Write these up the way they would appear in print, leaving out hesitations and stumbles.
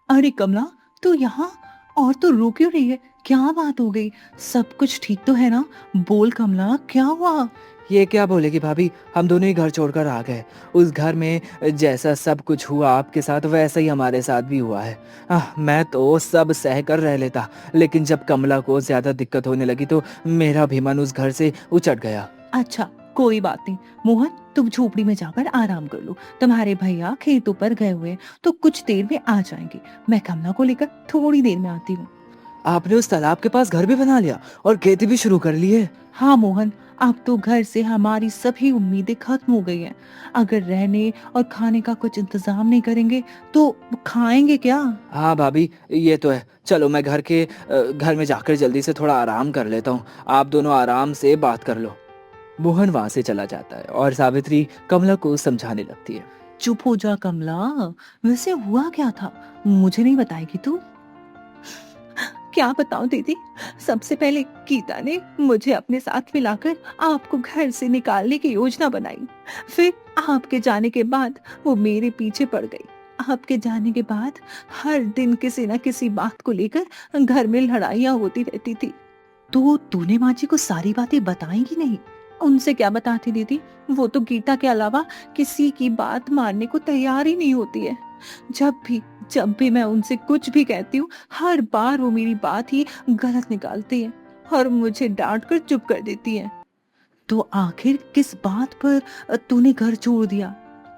अरे कमला, तू यहाँ? और तू रो क्यों रही है? क्या बात हो गई? सब कुछ ठीक तो है ना? बोल कमला, क्या हुआ? ये क्या बोलेगी भाभी, हम दोनों ही घर छोड़कर आ गए। उस घर में जैसा सब कुछ हुआ आपके साथ वैसा ही हमारे साथ भी हुआ है। मैं तो सब सह कर रह लेता, लेकिन जब कमला को ज्यादा दिक्कत होने लगी तो मेरा भी मन उस घर से उचट गया। अच्छा, कोई बात नहीं। मोहन, तुम झोपड़ी में जाकर आराम कर लो। तुम्हारे भैया खेतों पर गए हुए हैं, तो कुछ देर में आ जाएंगे। मैं कमला को लेकर थोड़ी देर में आती हूँ। आपने उस तालाब के पास घर भी बना लिया और खेती भी शुरू कर ली है? हाँ मोहन, अब तो घर से हमारी सभी उम्मीदें खत्म हो गई हैं। अगर रहने और खाने का कुछ इंतजाम नहीं करेंगे तो खाएंगे क्या? हाँ भाभी, ये तो है। चलो मैं घर में जाकर जल्दी से थोड़ा आराम कर लेता हूँ। आप दोनों आराम से बात कर लो। मोहन वहां से चला जाता है और सावित्री कमला को समझाने लगती है। चुप हो जा कमला। वैसे हुआ क्या था? मुझे नहीं बताएगी तू? क्या बताऊं दीदी। सबसे पहले गीता ने मुझे अपने साथ मिलाकर आपको घर से निकालने की योजना बनाई। फिर आपके जाने के बाद वो मेरे पीछे पड़ गई। आपके जाने के बाद हर दिन किसी न किसी बात को लेकर घर में लड़ाइयाँ होती रहती थी। तो तूने माँ जी को सारी बातें बताई कि नहीं? उनसे क्या बताती दीदी, वो तो गीता के अलावा किसी की बात मानने को तैयार ही नहीं होती है। जब भी जब भी मैं उनसे कुछ भी कहती हूँ, हर बार वो मेरी बात ही गलत निकालती है और मुझे डांट कर चुप कर देती है। तो आखिर किस बात पर तूने घर छोड़ दिया?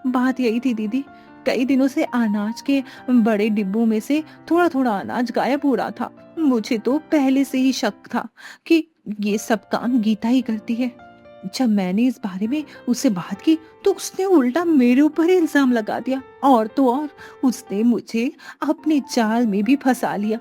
बात यही थी दीदी। कई दिनों से अनाज के बड़े डिब्बों में से थोड़ा थोड़ा अनाज गायब हो रहा था। मुझे तो पहले से ही शक था कि ये सब काम गीता ही करती है। जब मैंने इस बारे में उससे बात की तो उसने उल्टा मेरे ऊपर ही इल्जाम लगा दिया। और तो और, उसने मुझे अपने जाल में भी फंसा लिया।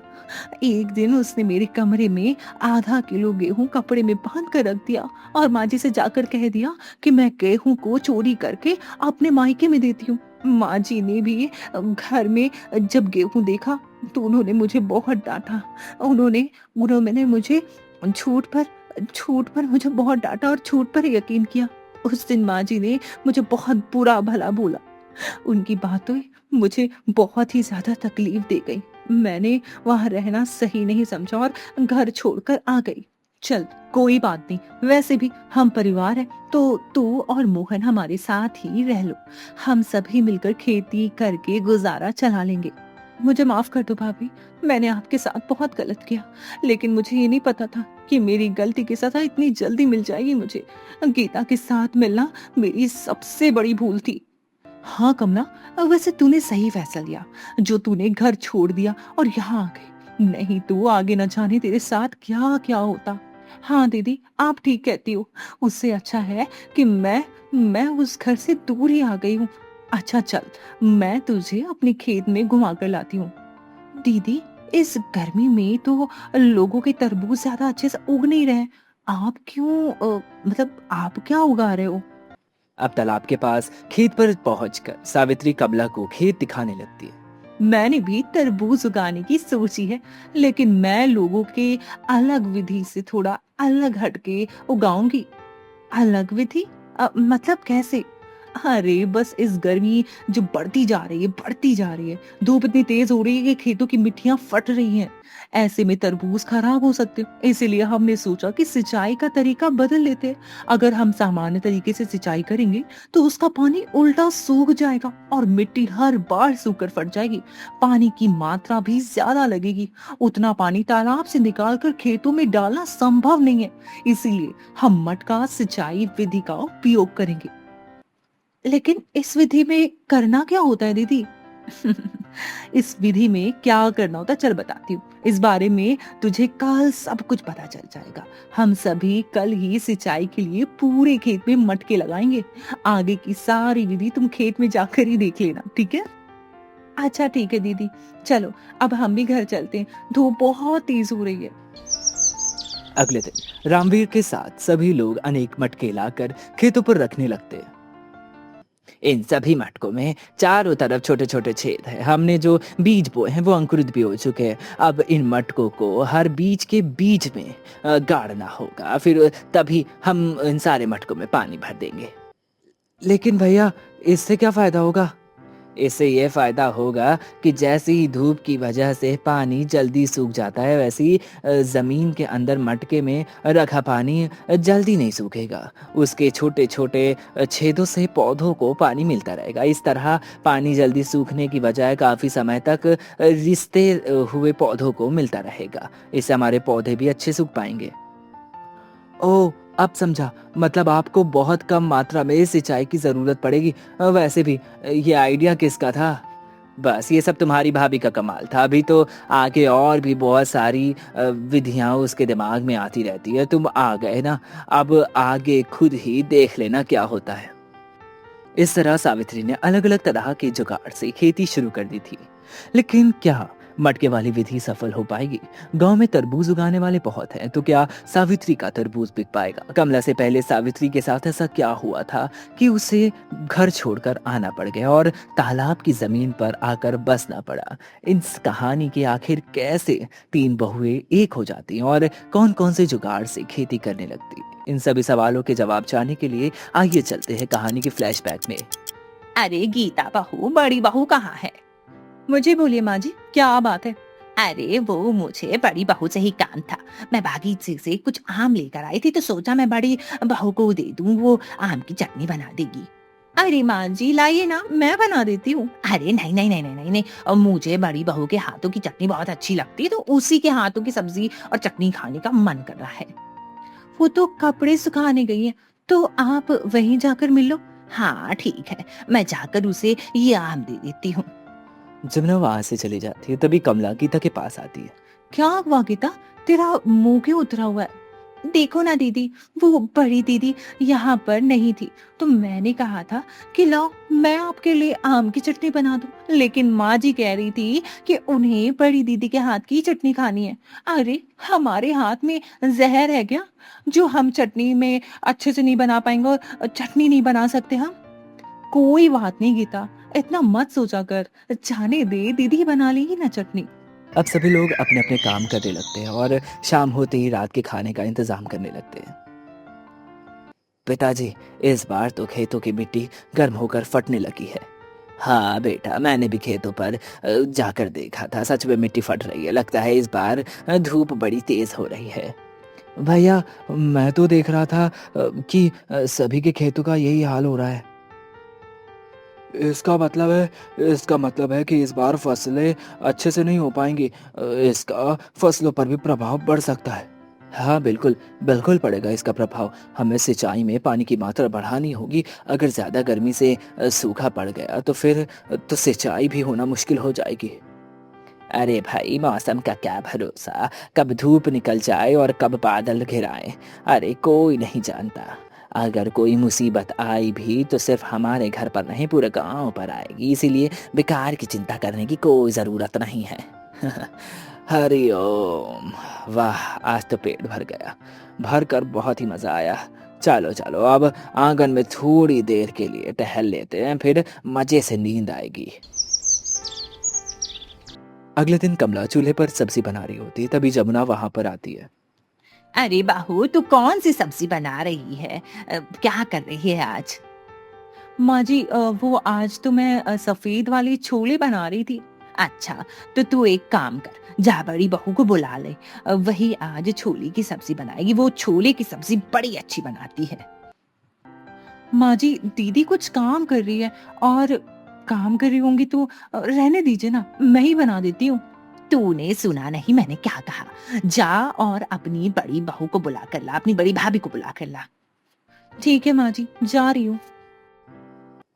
एक दिन उसने मेरे कमरे में आधा किलो गेहूं कपड़े में बांध कर रख दिया और माँ जी से जाकर कह दिया कि मैं गेहूं को चोरी करके अपने मायके में देती हूँ। माँ जी ने भी घर में जब गेहूं देखा तो उन्होंने मुझे बहुत डांटा। उन्होंने उन्होंने मुझे झूठ पर झूठ पर मुझे बहुत डांटा और झूठ पर यकीन किया। उस दिन माँ जी ने मुझे बहुत बुरा भला बोला। उनकी बातें मुझे बहुत ही ज्यादा तकलीफ दे गई। मैंने वहां रहना सही नहीं समझा और घर छोड़कर आ गई। चल, कोई बात नहीं। वैसे भी हम परिवार हैं, तो तू और मोहन हमारे साथ ही रह लो। हम सभी मिलकर खेती करके गुजारा चला लेंगे। मुझे माफ कर दो भाभी, मैंने आपके साथ बहुत गलत किया। लेकिन मुझे ये नहीं पता था कि मेरी गलती की सजा इतनी जल्दी मिल जाएगी मुझे। गीता के साथ मिलना मेरी सबसे बड़ी भूल थी। हाँ कमला, वैसे तूने सही फैसला लिया जो तूने घर छोड़ दिया और यहाँ आ गई। नहीं तो आगे न जाने तेरे साथ क्या क्या होता। हाँ दीदी, आप ठीक कहती हो। उससे अच्छा है कि मैं उस घर से दूर ही आ गई हूँ। अच्छा चल, मैं तुझे अपने खेत में घुमा कर लाती हूँ। दीदी, इस गर्मी में तो लोगों के तरबूज ज्यादा अच्छे से उग नहीं रहे। आप क्यों मतलब आप क्या उगा रहे हो? अब तालाब के पास खेत पर पहुंचकर सावित्री कमला को खेत दिखाने लगती है। मैंने भी तरबूज उगाने की सोची है, लेकिन मैं लोगों के अलग विधि से थोड़ा अलग हटके उगाऊंगी। अलग विधि? मतलब कैसे? अरे बस इस गर्मी जो बढ़ती जा रही है, धूप इतनी तेज हो रही है कि खेतों की मिट्टियां फट रही हैं। ऐसे में तरबूज खराब हो सकते हैं। इसीलिए हमने सोचा कि सिंचाई का तरीका बदल लेते हैं। अगर हम सामान्य तरीके से सिंचाई करेंगे तो उसका पानी उल्टा सूख जाएगा और मिट्टी हर बार सूख कर फट जाएगी। पानी की मात्रा भी ज्यादा लगेगी। उतना पानी तालाब से निकालकर खेतों में डालना संभव नहीं है। इसीलिए हम मटका सिंचाई विधि का उपयोग करेंगे। लेकिन इस विधि में करना क्या होता है दीदी? इस विधि में क्या करना होता है, चल बताती हूँ। इस बारे में तुझे कल सब कुछ पता चल जाएगा। हम सभी कल ही सिंचाई के लिए पूरे खेत में मटके लगाएंगे। आगे की सारी विधि तुम खेत में जाकर ही देख लेना, ठीक है? अच्छा ठीक है दीदी, चलो अब हम भी घर चलते हैं। धूप बहुत तेज हो रही है। अगले दिन रामवीर के साथ सभी लोग अनेक मटके लाकर खेतों पर रखने लगते हैं। इन सभी मटकों में चारों तरफ छोटे छोटे छेद हैं। हमने जो बीज बोए हैं वो अंकुरित भी हो चुके हैं। अब इन मटकों को हर बीज के बीच में गाड़ना होगा, फिर तभी हम इन सारे मटकों में पानी भर देंगे। लेकिन भैया, इससे क्या फायदा होगा? इससे ये फायदा होगा कि जैसे ही धूप की वजह से पानी जल्दी सूख जाता है, वैसे ही जमीन के अंदर मटके में रखा पानी जल्दी नहीं सूखेगा। उसके छोटे छोटे छेदों से पौधों को पानी मिलता रहेगा। इस तरह पानी जल्दी सूखने की बजाय काफी समय तक रिश्ते हुए पौधों को मिलता रहेगा। इससे हमारे पौधे भी अच्छे सूख पाएंगे। ओह! अब समझा। मतलब आपको बहुत कम मात्रा में सिंचाई की ज़रूरत पड़ेगी। वैसे भी ये आइडिया किसका था? बस ये सब तुम्हारी भाभी का कमाल था। अभी तो आगे और भी बहुत सारी विधियाँ उसके दिमाग में आती रहती है। तुम आ गए ना, अब आगे खुद ही देख लेना क्या होता है। इस तरह सावित्री ने अलग-अलग तरह के जुगाड़ से खेती शुरू कर दी थी। लेकिन क्या मटके वाली विधि सफल हो पाएगी? गांव में तरबूज उगाने वाले बहुत हैं, तो क्या सावित्री का तरबूज बिक पाएगा? कमला से पहले सावित्री के साथ ऐसा क्या हुआ था कि उसे घर छोड़कर आना पड़ गया और तालाब की जमीन पर आकर बसना पड़ा? इस कहानी के आखिर कैसे तीन बहुएं एक हो जाती हैं और कौन-कौन से जुगाड़ से खेती करने लगती? इन सभी सवालों के जवाब जानने के लिए आइए चलते हैं कहानी के फ्लैशबैक में। अरे गीता बहू, बड़ी बहू कहाँ है? मुझे बोलिए माँ जी, क्या बात है? अरे वो मुझे बड़ी बहू से ही काम था। मैं बागीचे से कुछ आम लेकर आई थी तो सोचा मैं बड़ी बहू को दे दूं, वो आम की चटनी बना देगी। अरे माँ जी लाइए ना, मैं बना देती हूँ। अरे नहीं नहीं नहीं नहीं नहीं नहीं, मुझे बड़ी बहू के हाथों की चटनी बहुत अच्छी लगती है, तो उसी के हाथों की सब्जी और चटनी खाने का मन कर रहा है। वो तो कपड़े सुखाने गई है, तो आप वहीं जाकर मिल लो। हाँ ठीक है, मैं जाकर उसे ये आम दे देती हूँ। जमुना वहां से चली जाती है, तभी कमला गीता के पास आती है। क्या हुआ गीता, तेरा मुंह क्यों उतरा हुआ है? देखो ना दीदी, वो बड़ी दीदी यहाँ पर नहीं थी, तो मैंने कहा था कि लाओ मैं आपके लिए आम की चटनी बना दूं, लेकिन माँ जी कह रही थी कि उन्हें बड़ी दीदी के हाथ की चटनी खानी है। अरे हमारे हाथ में जहर है क्या, जो हम चटनी में अच्छे से नहीं बना पाएंगे और चटनी नहीं बना सकते हम? कोई बात नहीं गीता, इतना मत सोचा कर, जाने दे, दीदी बना लेगी ना चटनी। अब सभी लोग अपने अपने काम करने लगते हैं और शाम होते ही रात के खाने का इंतजाम करने लगते हैं। पिताजी, इस बार तो खेतों की मिट्टी गर्म होकर फटने लगी है। हाँ बेटा, मैंने भी खेतों पर जाकर देखा था। सच में मिट्टी फट रही है। लगता है इस बार धूप बड़ी तेज हो रही है। भैया, मैं तो देख रहा था कि सभी के खेतों का यही हाल हो रहा है। इसका मतलब है कि इस बार फसलें अच्छे से नहीं हो पाएंगी। इसका फसलों पर भी प्रभाव पड़ सकता है। हाँ बिल्कुल, बिल्कुल पड़ेगा इसका प्रभाव। हमें सिंचाई में पानी की मात्रा बढ़ानी होगी। अगर ज्यादा गर्मी से सूखा पड़ गया तो फिर तो सिंचाई भी होना मुश्किल हो जाएगी। अरे भाई, मौसम का क्या भरोसा, कब धूप निकल जाए और कब बादल घिर आए। अरे कोई नहीं जानता। अगर कोई मुसीबत आई भी तो सिर्फ हमारे घर पर नहीं, पूरे गांव पर आएगी। इसीलिए बेकार की चिंता करने की कोई जरूरत नहीं है। हरि ओम। वाह, आज तो पेट भर गया। भर कर बहुत ही मजा आया। चलो चलो, अब आंगन में थोड़ी देर के लिए टहल लेते हैं, फिर मजे से नींद आएगी। अगले दिन कमला चूल्हे पर सब्जी बना रही होती है, तभी जमुना वहां पर आती है। अरे बाहू, तू कौन सी सब्जी बना रही है? क्या कर रही है आज? माँ जी वो आज तो मैं सफेद वाले छोले बना रही थी। अच्छा, तो तू एक काम कर, जा बड़ी बहू को बुला ले। वही आज छोले की सब्जी बनाएगी, वो छोले की सब्जी बड़ी अच्छी बनाती है। माँ जी, दीदी कुछ काम कर रही है, और काम कर रही होंगी तो रहने दीजिए ना, मैं ही बना देती हूँ। तूने सुना नहीं मैंने क्या कहा? जा और अपनी बड़ी बहू को बुला कर ला, अपनी बड़ी भाभी को बुला कर ला। ठीक है माँ जी, जा रही हूँ।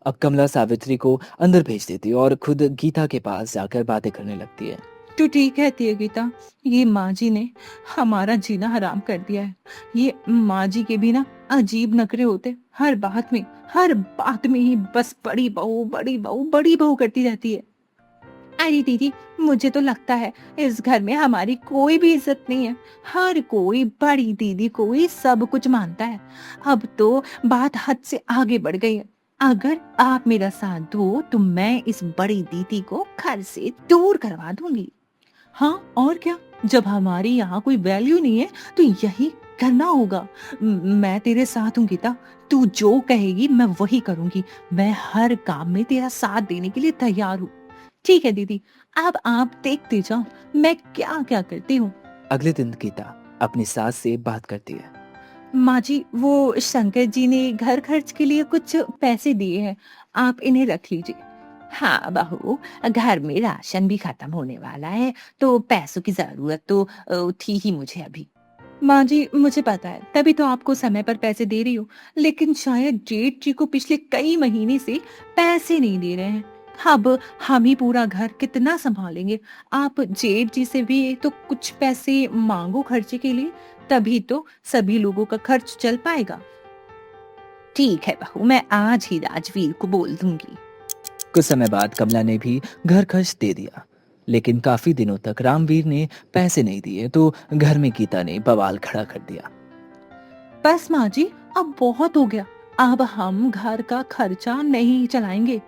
अब कमला सावित्री को अंदर भेज देती है और खुद गीता के पास जाकर बातें करने लगती है। तू ठीक कहती है गीता, ये माँ जी ने हमारा जीना हराम कर दिया है। ये माँ जी के भी ना अजीब नखरे होते, हर बात में ही बस बड़ी बहू बड़ी बहू बड़ी बहू करती रहती है। अरे दीदी, मुझे तो लगता है इस घर में हमारी कोई भी इज्जत नहीं है। हर कोई बड़ी दीदी को ही सब कुछ मानता है। अब तो बात हद से आगे बढ़ गई है। अगर आप मेरा साथ दो तो मैं इस बड़ी दीदी को घर से दूर करवा दूंगी। हाँ और क्या, जब हमारी यहाँ कोई वैल्यू नहीं है तो यही करना होगा। मैं तेरे साथ हूँ गीता। तू जो कहेगी मैं वही करूँगी। मैं हर काम में तेरा साथ देने के लिए तैयार हूँ। ठीक है दीदी, अब आप देखते जाओ मैं क्या-क्या करती हूँ। अगले दिन गीता अपनी सास से बात करती है। माँ जी, वो शंकर जी ने घर खर्च के लिए कुछ पैसे दिए हैं, आप इन्हें रख लीजिए। हाँ बहू, घर में राशन भी खत्म होने वाला है, तो पैसों की जरूरत तो थी ही मुझे अभी। माँ जी, मुझे पता है, तभी तो आपको समय पर पैसे दे रही हूँ, लेकिन शायद जेठ जी को पिछले कई महीने से पैसे नहीं दे रहे हैं। अब हम ही पूरा घर कितना संभालेंगे? आप जेठ जी से भी तो कुछ पैसे मांगो खर्चे के लिए, तभी तो सभी लोगों का खर्च चल पाएगा। ठीक है बहू, मैं आज ही राजवीर को बोल दूंगी। कुछ समय बाद कमला ने भी घर खर्च दे दिया, लेकिन काफी दिनों तक रामवीर ने पैसे नहीं दिए तो घर में गीता ने बवाल खड़ा कर दिया। बस माँ जी, अब बहुत हो गया। अब हम घर का खर्चा नहीं चलाएंगे।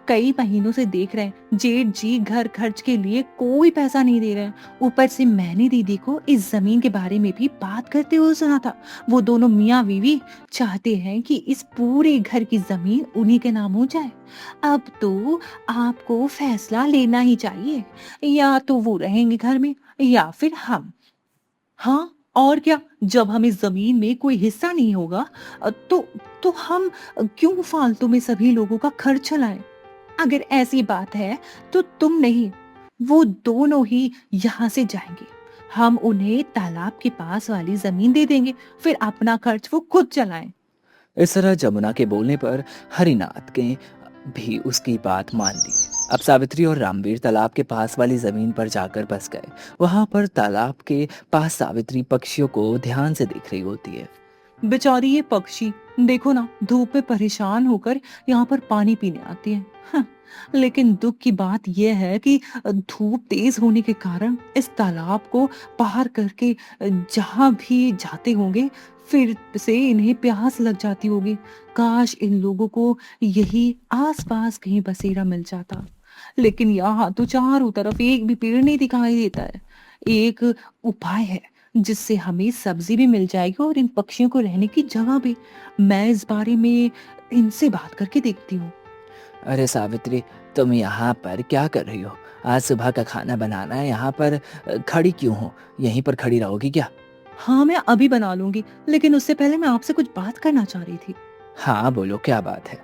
कई महीनों से देख रहे हैं जेठ जी घर खर्च के लिए कोई पैसा नहीं दे रहे हैं। ऊपर से मैंने दीदी को इस जमीन के बारे में भी बात करते हुए सुना था। वो दोनों मियाँ बीवी चाहते हैं कि इस पूरे घर की जमीन उन्हीं के नाम हो जाए। अब तो आपको फैसला लेना ही चाहिए, या तो वो रहेंगे घर में या फिर हम। हाँ, और क्या? जब हमें ज़मीन में कोई हिस्सा नहीं होगा तो हम क्यों फालतू में सभी लोगों का खर्च चलाएं? अगर ऐसी बात है तो तुम नहीं, वो दोनों ही यहाँ से जाएंगे। हम उन्हें तालाब के पास वाली जमीन दे देंगे, फिर अपना खर्च वो खुद चलाएं। इस तरह जमुना के बोलने पर हरिनाथ ने भी उसकी बात मान ली। अब सावित्री और रामवीर तालाब के पास वाली जमीन पर जाकर बस गए। वहां पर तालाब के पास सावित्री पक्षियों को ध्यान से देख रही होती है। बेचारी ये पक्षी, देखो ना, धूप में परेशान होकर यहाँ पर पानी पीने आती है। हाँ, लेकिन दुख की बात यह है कि धूप तेज होने के कारण इस तालाब को पार करके जहाँ भी जाते होंगे, फिर से इन्हें प्यास लग जाती होगी। काश इन लोगों को यही आसपास कहीं बसेरा मिल जाता, लेकिन यहाँ तो चारों तरफ एक भी पेड़ नहीं दिखाई देता है। एक उपाय है जिससे हमें सब्जी भी मिल जाएगी और इन पक्षियों को रहने की जगह भी। मैं इस बारे में इनसे बात करके देखती हूँ। अरे सावित्री, तुम यहाँ पर क्या कर रही हो? आज सुबह का खाना बनाना है, यहाँ पर खड़ी क्यों हो? यहीं पर खड़ी रहोगी क्या? हाँ, मैं अभी बना लूंगी, लेकिन उससे पहले मैं आपसे कुछ बात करना चाह रही थी। हाँ बोलो, क्या बात है?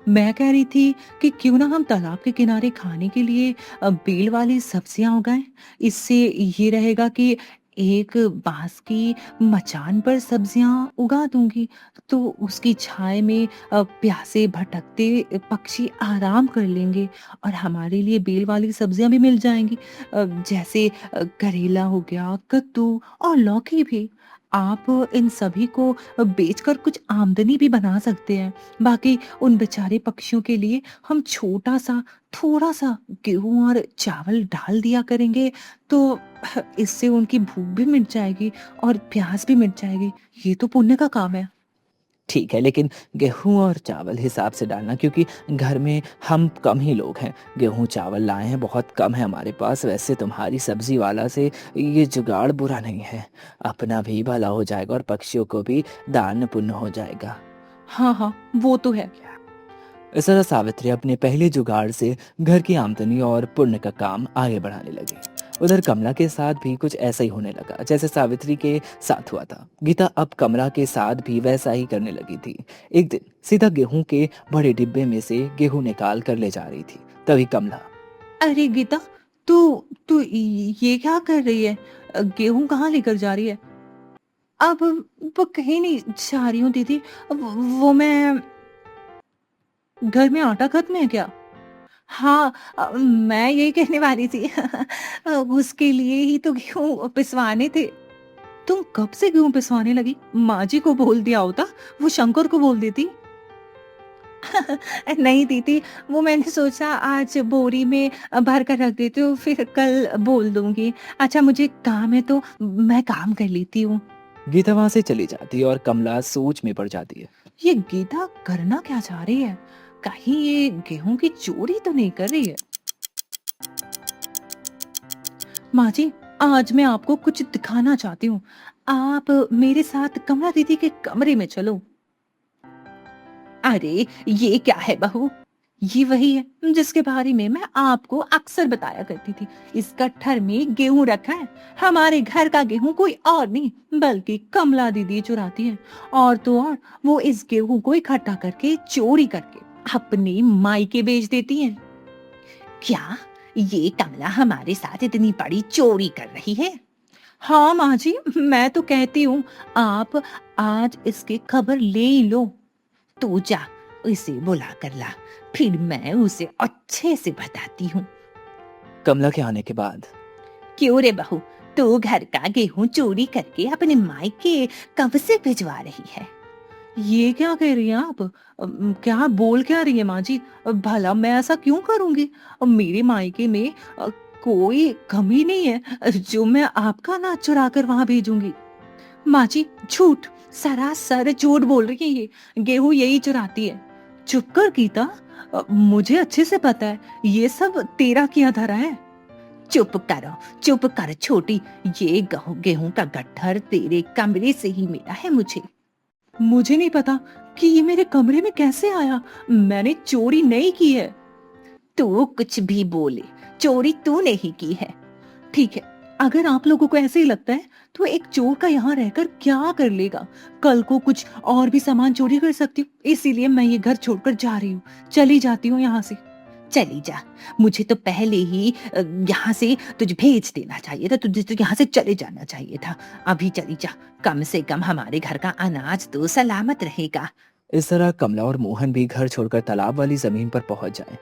मैं कह रही थी कि क्यों ना हम तालाब के किनारे खाने के लिए बेल वाली सब्जियां उगाएं। इससे ये रहेगा कि एक बांस की मचान पर सब्जियां उगा दूंगी, तो उसकी छाया में प्यासे भटकते पक्षी आराम कर लेंगे और हमारे लिए बेल वाली सब्जियां भी मिल जाएंगी, जैसे करेला हो गया, कद्दू और लौकी भी। आप इन सभी को बेचकर कुछ आमदनी भी बना सकते हैं। बाकी उन बेचारे पक्षियों के लिए हम छोटा-सा, थोड़ा-सा गेहूँ और चावल डाल दिया करेंगे, तो इससे उनकी भूख भी मिट जाएगी और प्यास भी मिट जाएगी। ये तो पुण्य का काम है। ठीक है, लेकिन गेहूं और चावल हिसाब से डालना, क्योंकि घर में हम कम ही लोग हैं। गेहूं चावल लाए हैं, बहुत कम है हमारे पास। वैसे तुम्हारी सब्जी वाला से ये जुगाड़ बुरा नहीं है, अपना भी भला हो जाएगा और पक्षियों को भी दान पुण्य हो जाएगा। हाँ, हाँ, वो तो है। इस तरह सावित्री अपने पहले जुगाड़ से घर की आमदनी और पुण्य का काम आगे बढ़ाने लगी। उधर कमला के साथ भी कुछ ऐसा ही होने लगा जैसे सावित्री के साथ हुआ था। गीता अब कमला के साथ भी वैसा ही करने लगी थी। एक दिन सीधा गेहूं के बड़े डिब्बे में से गेहूं निकाल कर ले जा रही थी, तभी कमला। अरे गीता, तू तू ये क्या कर रही है? गेहूँ कहाँ लेकर जा रही है? अब वो कहीं नहीं जा रही हूँ दीदी। वो मैं, घर में आटा खत्म है क्या? हाँ, मैं यही कहने वाली थी। उसके लिए ही तो गेहूँ पिसवाने थे। तुम कब से गेहूँ पिसवाने लगी? माँ जी को बोल दिया होता, वो शंकर को बोल देती। नहीं दीदी, वो मैंने सोचा आज बोरी में भर कर रख देती हूँ, फिर कल बोल दूंगी। अच्छा मुझे काम है तो मैं काम कर लेती हूँ। गीता वहां से चली जाती है और कमला सोच में पड़ जाती है। ये गीता करना क्या चाह रही है? कहीं ये गेहूं की चोरी तो नहीं कर रही है? माँ जी, आज मैं आपको कुछ दिखाना चाहती हूँ। आप मेरे साथ कमला दीदी के कमरे में चलो। अरे, ये क्या है बहू? ये वही है जिसके बारे में मैं आपको अक्सर बताया करती थी। इस गट्ठर में गेहूं रखा है। हमारे घर का गेहूं कोई और नहीं बल्कि कमला दीदी चुराती है। और तो और वो इस गेहूं को इकट्ठा करके चोरी करके अपनी मायके बेच देती है। क्या ये कमला हमारे साथ इतनी बड़ी चोरी कर रही है? हाँ माँ जी, मैं तो कहती हूँ आप आज इसकी खबर ले ही लो। तू जा, इसे बुला कर ला, फिर मैं उसे अच्छे से बताती हूँ। कमला के आने के बाद क्यों रे बहू, तू घर का गेहूं चोरी करके अपने मायके कब से भिजवा रही है? ये क्या कह रही हैं आप? क्या बोल क्या रही है माँ जी? भला मैं ऐसा क्यों करूंगी? मेरे मायके में कोई कमी नहीं है जो मैं आपका अनाज चुरा कर वहां भेजूंगी। माँ जी, झूठ, सरासर झूठ बोल रही है ये। गेहूं यही चुराती है। चुप कर गीता, मुझे अच्छे से पता है ये सब तेरा किया धरा है। चुप करो, चुप कर छोटी। ये गेहूं का गट्ठर तेरे कमरे से ही मिला है मुझे। मुझे नहीं पता कि ये मेरे कमरे में कैसे आया। मैंने चोरी नहीं की है। तू कुछ भी बोले, चोरी तूने ही की है। ठीक है, अगर आप लोगों को ऐसे ही लगता है तो एक चोर का यहाँ रहकर क्या कर लेगा? कल को कुछ और भी सामान चोरी कर सकती हूँ, इसीलिए मैं ये घर छोड़कर जा रही हूँ। चली जाती हूँ यहाँ से। चली जा। मुझे तो पहले ही यहाँ से तुझे भेज देना चाहिए था। तुझे तो यहाँ से चले जाना चाहिए था। अभी चली जा, कम से कम हमारे घर का अनाज तो सलामत रहेगा। इस तरह कमला और मोहन भी घर छोड़कर तालाब वाली जमीन पर पहुंच जाए।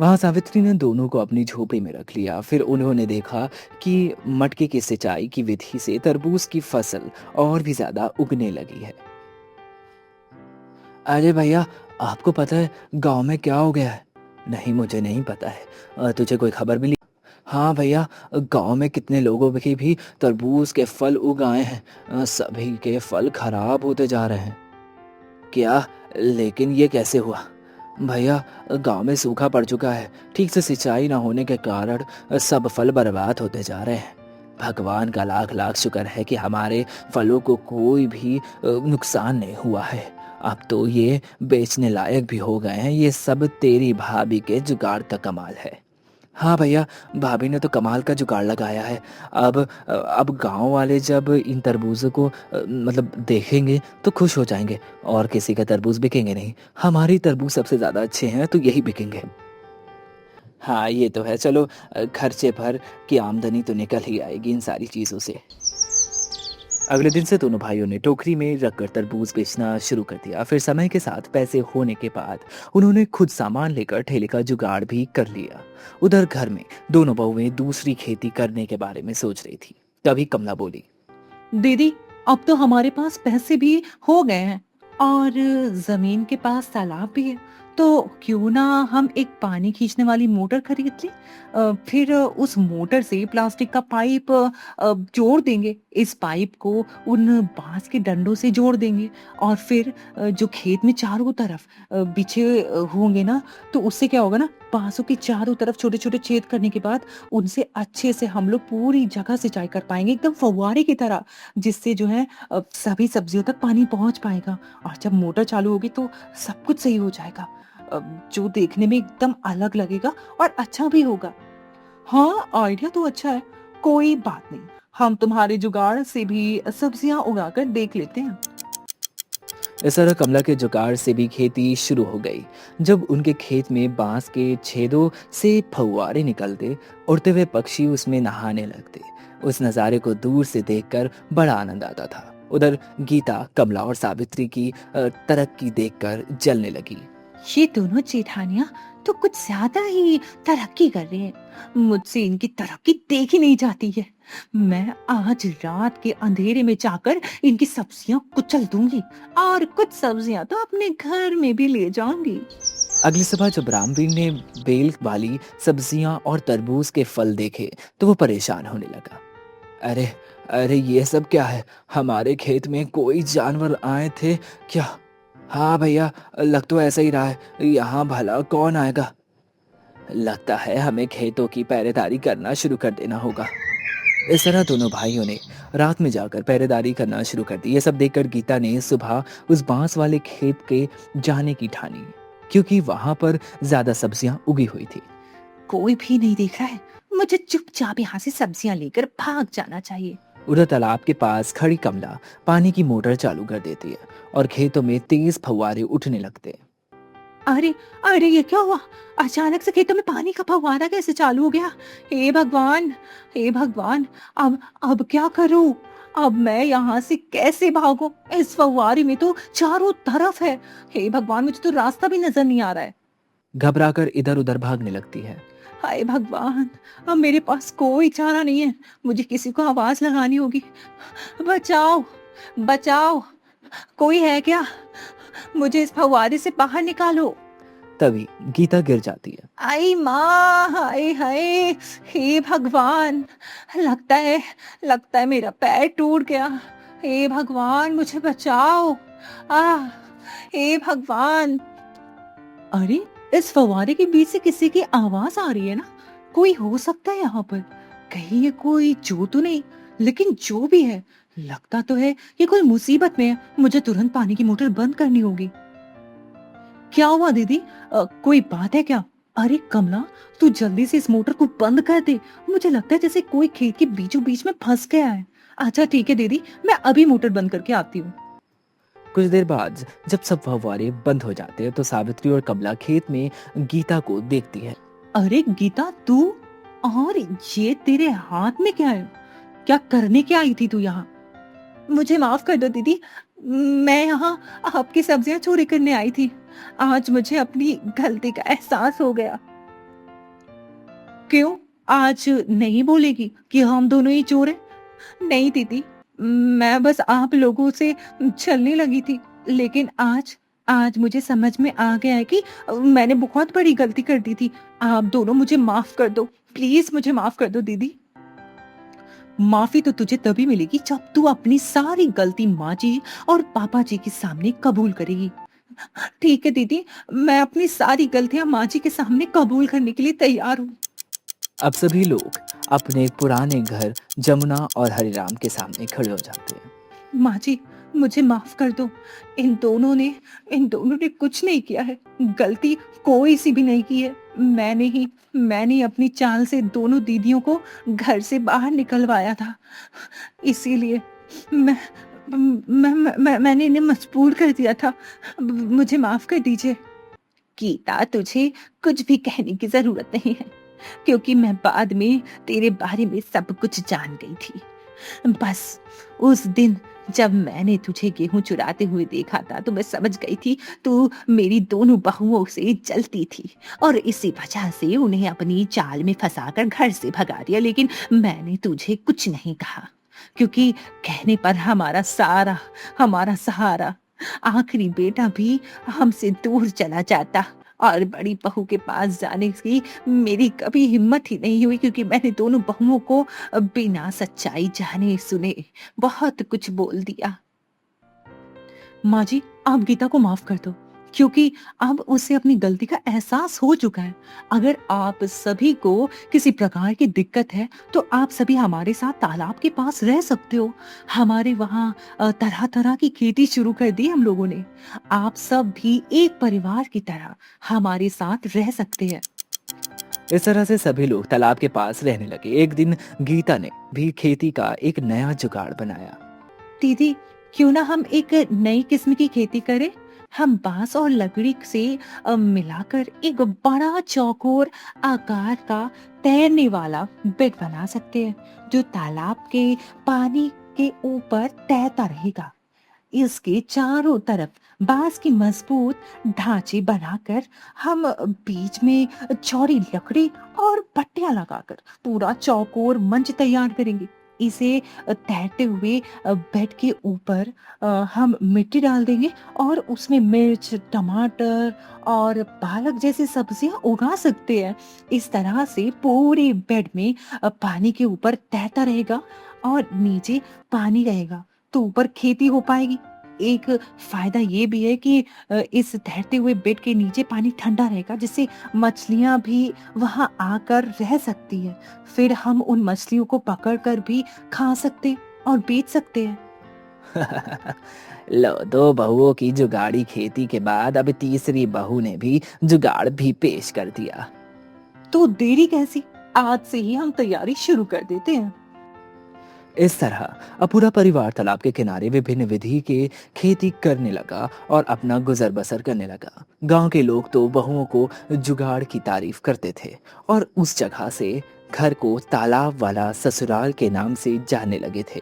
वहां सावित्री ने दोनों को अपनी झोपड़ी में रख लिया। फिर उन्होंने देखा कि मटके की सिंचाई की विधि से तरबूज की फसल और भी ज्यादा उगने लगी है। अरे भैया, आपको पता है गांव में क्या हो गया है? नहीं, मुझे नहीं पता है। तुझे कोई खबर मिली? हाँ भैया, गांव में कितने लोगों के भी तरबूज के फल उग आए हैं। सभी के फल खराब होते जा रहे हैं। क्या? लेकिन ये कैसे हुआ? भैया, गांव में सूखा पड़ चुका है। ठीक से सिंचाई ना होने के कारण सब फल बर्बाद होते जा रहे हैं। भगवान का लाख लाख शुक्र है कि हमारे फलों को कोई भी नुकसान नहीं हुआ है। अब तो ये बेचने लायक भी हो गए हैं। ये सब तेरी भाभी के जुगाड़ का कमाल है। हाँ भैया, भाभी ने तो कमाल का जुगाड़ लगाया है। अब गांव वाले जब इन तरबूजों को मतलब देखेंगे तो खुश हो जाएंगे और किसी का तरबूज बिकेंगे नहीं। हमारी तरबूज सबसे ज़्यादा अच्छे हैं तो यही बिकेंगे। हाँ, ये तो है। चलो, खर्चे भर की आमदनी तो निकल ही आएगी इन सारी चीज़ों से। अगले दिन से दोनों भाइयों ने टोकरी में रखकर तरबूज बेचना शुरू कर दिया। फिर समय के साथ पैसे होने के बाद उन्होंने खुद सामान लेकर ठेले का जुगाड़ भी कर लिया। उधर घर में दोनों बहुएं दूसरी खेती करने के बारे में सोच रही थी। तभी कमला बोली, दीदी, अब तो हमारे पास पैसे भी हो गए हैं और जमीन के पास तालाब भी है। तो क्यों ना हम एक पानी खींचने वाली मोटर खरीद लें। फिर उस मोटर से प्लास्टिक का पाइप जोड़ देंगे। इस पाइप को उन बांस के डंडों से जोड़ देंगे और फिर जो खेत में चारों तरफ बिछे होंगे ना, तो उससे क्या होगा ना, बांसों के चारों तरफ छोटे छोटे छेद करने के बाद उनसे अच्छे से हम लोग पूरी जगह सिंचाई कर पाएंगे, एकदम फव्वारे की तरह, जिससे जो है सभी सब्जियों तक पानी पहुंच पाएगा। और जब मोटर चालू होगी तो सब कुछ सही हो जाएगा, जो देखने में एकदम अलग लगेगा और अच्छा भी होगा। हाँ, आइडिया तो अच्छा है। कोई बात नहीं, हम तुम्हारे जुगाड़ से भी सब्जियां उगाकर देख लेते हैं। इस तरह कमला के जुगाड़ से भी खेती शुरू हो गई। जब उनके खेत में बांस के छेदों से फव्वारे निकलते, उड़ते हुए पक्षी उसमें नहाने लगते, उस नज़ारे को दूर से देखकर बड़ा आनंद आता था। उधर गीता कमला और सावित्री की तरक्की देखकर जलने लगी। ये दोनों जेठानियां तो कुछ ज्यादा ही तरक्की कर रही हैं। मुझसे इनकी तरक्की देखी नहीं जाती है। मैं आज रात के अंधेरे में जाकर इनकी सब्जियां कुचल दूंगी और कुछ सब्जियां तो अपने घर में भी ले जाऊंगी। अगली सुबह जब रामवीर ने बेल वाली सब्जियां और तरबूज के फल देखे तो वो परेशान होने लगा। अरे अरे, ये सब क्या है? हमारे खेत में कोई जानवर आए थे क्या? हाँ भैया, लग तो ऐसा ही रहा है। यहाँ भला कौन आएगा? लगता है हमें खेतों की पहरेदारी करना शुरू कर देना होगा। इस तरह दोनों भाइयों ने रात में जाकर पहरेदारी करना शुरू कर दी। ये सब देखकर गीता ने सुबह उस बांस वाले खेत के जाने की ठानी, क्योंकि वहां पर ज्यादा सब्जियां उगी हुई थी। कोई भी नहीं देख रहा है, मुझे चुपचाप यहाँ से सब्जियां लेकर भाग जाना चाहिए। उधर तालाब के पास खड़ी कमला पानी की मोटर चालू कर देती है और खेतों में तेज फव्वारे उठने लगते हैं। अरे अरे, ये क्या हुआ? अचानक से खेतों में पानी का फव्वारा कैसे चालू हो गया? हे भगवान, हे भगवान! अब क्या करूं? अब मैं यहाँ से कैसे भागूं? इस फव्वारे में तो चारों तरफ है। हे भगवान, मुझे तो रास्ता भी नजर नहीं आ रहा है। घबराकर इधर उधर भागने लगती है। हाय भगवान, अब मेरे पास कोई चारा नहीं है। मुझे किसी को आवाज लगानी होगी। बचाओ, बचाओ! कोई है क्या? मुझे इस फव्वारे से बाहर निकालो। तभी गीता गिर जाती है। आई माँ, हाय हाय! हे भगवान! लगता है लगता है मेरा पैर टूट गया। हे भगवान, मुझे बचाओ! आ हे भगवान! अरे, इस फव्वारे के बीच से किसी की आवाज आ रही है ना? कोई हो सकता है यहाँ पर। कहीं ये कोई चोर तो नहीं? लेकिन जो भी है, लगता तो है ये कोई मुसीबत में है। मुझे तुरंत पानी की मोटर बंद करनी होगी। क्या हुआ दीदी? कोई बात है क्या? अरे कमला, तू जल्दी से इस मोटर को बंद कर दे। मुझे लगता है जैसे कोई खेत के बीचों बीच में फंस गया है। अच्छा ठीक है दीदी, मैं अभी मोटर बंद करके आती हूँ। कुछ देर बाद जब सब फव्वारे बंद हो जाते हैं तो सावित्री और कमला खेत में गीता को देखती है। अरे गीता, तू? और ये तेरे हाथ में क्या है? क्या करने क्या आई थी तू यहाँ? मुझे माफ कर दो दीदी, मैं यहाँ आपकी सब्जियां चोरी करने आई थी। आज मुझे अपनी गलती का एहसास हो गया। क्यों? आज नहीं बोलेगी कि हम दोनों ही चोर हैं? नहीं दीदी, मैं बस आप लोगों से छलने लगी थी। लेकिन आज आज मुझे समझ में आ गया है कि मैंने बहुत बड़ी गलती कर दी थी। आप दोनों मुझे माफ कर दो, प्लीज मुझे माफ कर दो दीदी। माफी तो तुझे तभी मिलेगी जब तू अपनी सारी गलती माँ जी और पापा जी के सामने कबूल करेगी। ठीक है दीदी, मैं अपनी सारी गलतियां माँ जी के सामने कबूल करने के लिए तैयार हूँ। अब सभी लोग अपने पुराने घर जमुना और हरिराम के सामने खड़े हो जाते हैं। माँ जी, मुझे माफ कर दो। इन दोनों ने कुछ नहीं किया है। गलती कोई सी भी नहीं की है। मैंने अपनी चाल से दोनों दीदियों को घर से बाहर निकलवाया था। इसीलिए मैं मैंने इन्हें मजबूर कर दिया था। मुझे माफ कर दीजिए। गीता, तुझे कुछ भी कहने की जरूरत नहीं है, क्योंकि मैं बाद में तेरे बारे में सब कुछ जान गई थी। बस उस दिन जब मैंने तुझे गेहूं चुराते हुए देखा था तो मैं समझ गई थी तू मेरी दोनों बहुओं से जलती थी और इसी वजह से उन्हें अपनी चाल में फंसाकर घर से भगा दिया। लेकिन मैंने तुझे कुछ नहीं कहा, क्योंकि कहने पर हमारा सहारा आखिरी बेटा भी हमसे दूर चला जाता। और बड़ी बहू के पास जाने की मेरी कभी हिम्मत ही नहीं हुई, क्योंकि मैंने दोनों बहुओं को बिना सच्चाई जाने सुने बहुत कुछ बोल दिया। माँ जी, आप गीता को माफ कर दो, क्योंकि अब उसे अपनी गलती का एहसास हो चुका है। अगर आप सभी को किसी प्रकार की दिक्कत है तो आप सभी हमारे साथ तालाब के पास रह सकते हो। हमारे वहाँ तरह तरह की खेती शुरू कर दी हम लोगों ने। आप सब भी एक परिवार की तरह हमारे साथ रह सकते हैं। इस तरह से सभी लोग तालाब के पास रहने लगे। एक दिन गीता ने भी खेती का एक नया जुगाड़ बनाया। दीदी, क्यों ना हम एक नई किस्म की खेती करें? हम बांस और लकड़ी से मिलाकर एक बड़ा चौकोर आकार का तैरने वाला बेड बना सकते हैं, जो तालाब के पानी के ऊपर तैरता रहेगा। इसके चारों तरफ बांस की मजबूत ढांचे बनाकर हम बीच में चौड़ी लकड़ी और पट्टियां लगाकर पूरा चौकोर मंच तैयार करेंगे। इसे तैरते हुए बेड के ऊपर हम मिट्टी डाल देंगे और उसमें मिर्च, टमाटर और पालक जैसी सब्जियां उगा सकते हैं। इस तरह से पूरे बेड में पानी के ऊपर तैरता रहेगा और नीचे पानी रहेगा, तो ऊपर खेती हो पाएगी। एक फ़ायदा ये भी है कि इस तैरते हुए बेड के नीचे पानी ठंडा रहेगा, जिससे मछलियाँ भी वहाँ आकर रह सकती हैं। फिर हम उन मछलियों को पकड़ कर भी खा सकते और बेच सकते हैं। लो, दो बहुओं की जुगाड़ी खेती के बाद अब तीसरी बहू ने भी जुगाड़ भी पेश कर दिया। तो देरी कैसी? आज से ही हम तैयारी शुरू कर देते हैं। इस तरह अब पूरा परिवार तालाब के किनारे विभिन्न विधि के खेती करने लगा और अपना गुजर बसर करने लगा। गांव के लोग तो बहुओं को जुगाड़ की तारीफ करते थे और उस जगह से घर को तालाब वाला ससुराल के नाम से जानने लगे थे।